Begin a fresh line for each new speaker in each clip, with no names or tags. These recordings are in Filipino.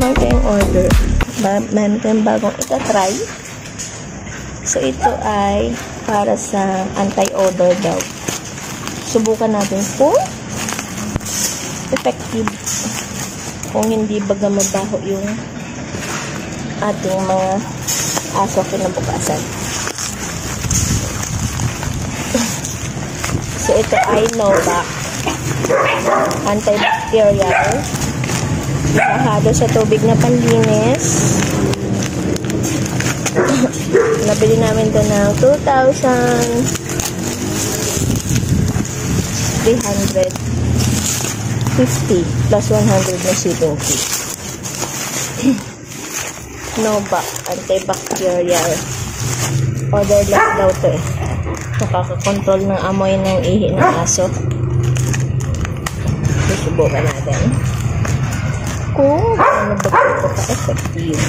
naman kayong order. Meron kayong bagong itatry. So, ito ay para sa anti-odor daw. Subukan natin kung effective. Kung hindi baga mabaho yung ating mga aso kinabukasan. So, ito ay Novak. Antibacterial. Ihahalo sa tubig na panlinis. Nabili namin ito ng 2,350 plus 100 na shipping fee. Novak antibacterial. Odorless daw ito eh. Nakakakontrol ng amoy ng ihi ng aso. Susubukan natin kung ano ba ito ka-effective.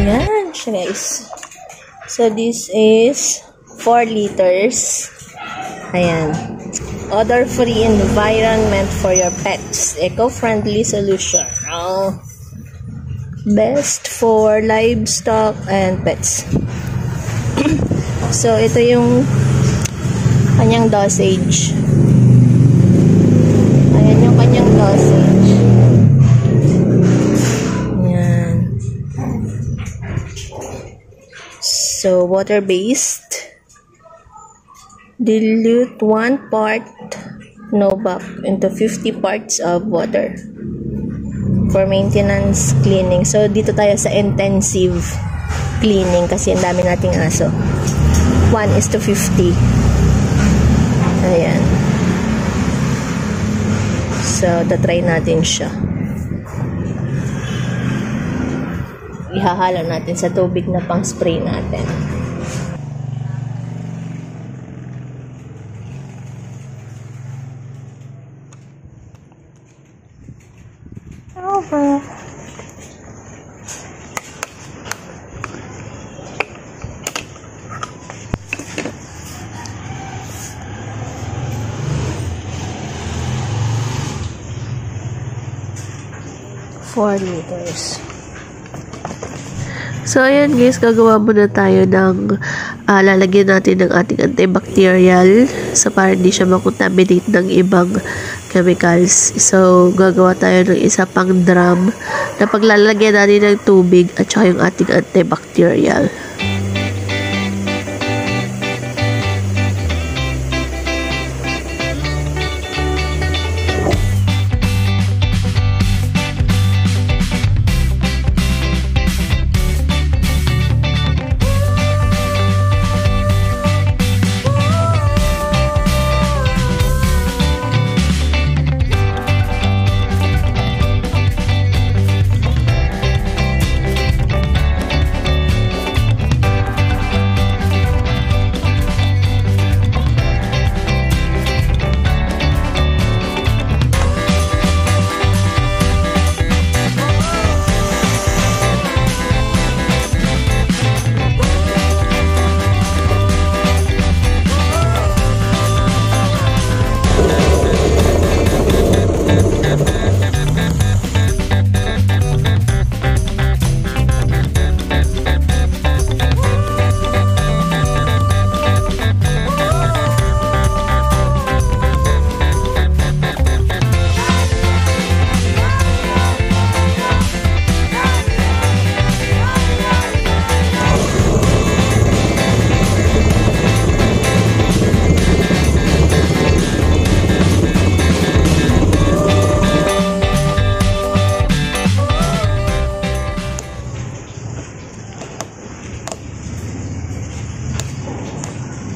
Ayan siya guys. So this is 4 liters. Ayan. Odor-free environment for your pets. Eco-friendly solution. Oh. Best for livestock and pets. So ito yung kanyang dosage. Ayan yung kanyang dosage. So, water-based. Dilute 1 part Novak into 50 parts of water for maintenance cleaning. So, dito tayo sa intensive cleaning kasi ang dami nating aso. 1:50. Ayan. So, tatry natin siya. Ihahalo natin sa tubig na pang spray natin. Over. Four liters. So, ayan guys, gagawa muna tayo ng lalagyan natin ng ating antibacterial so para hindi siya makontaminate ng ibang chemicals. So, gagawa tayo ng isa pang drum na paglalagyan natin ng tubig at saka yung ating antibacterial.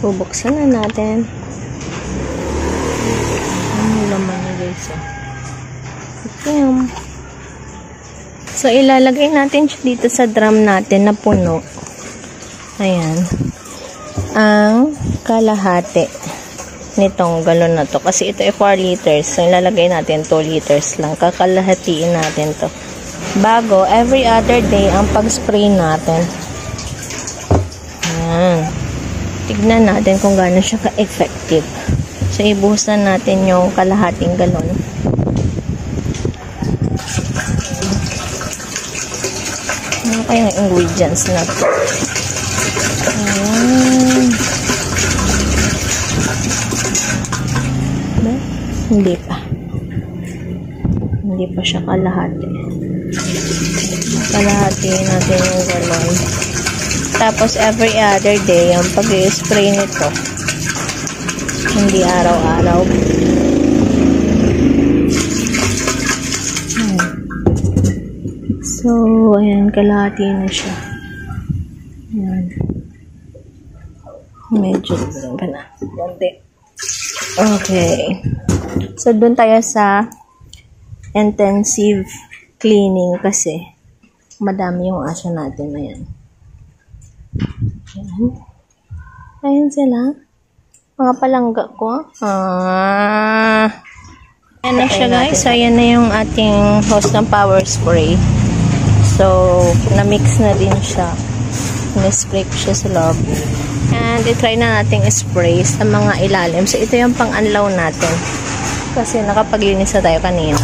Bubuksan na natin. Ano laman na guys? Ito yung
So, ilalagay natin siya dito sa drum natin na puno. Ayan. Ang kalahati nitong galon na to. Kasi ito ay 4 liters. So, ilalagay natin 2 liters lang. Kakalahatiin natin to. Bago, every other day, ang pag-spray natin. Ayan. Tignan natin kung gaano siya ka-effective. So, ibuhos na natin yung kalahating galon. Ano kayang ingredients na to? Ayan. Hindi pa. Hindi pa siya kalahati. Kalahati natin yung galon. Tapos, every other day, yung pag-i-spray nito. Hindi araw-araw. So, ayan, kalahati na siya. Ayan. Medyo pa na. Okay. So, dun tayo sa intensive cleaning kasi madami yung aso natin. Ayan. Ayan. Ayan sila. Mga palangga ko. Ayan na siya guys. So, ayan na yung ating hose ng power spray. So, na-mix na din siya. Na-spray ko siya sa loob. And, i-try na natin spray sa mga ilalim. So, ito yung pang-anlaw natin. Kasi nakapaglinis na tayo kanina.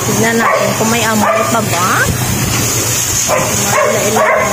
Tignan natin kung may amoy pa ba. Ilan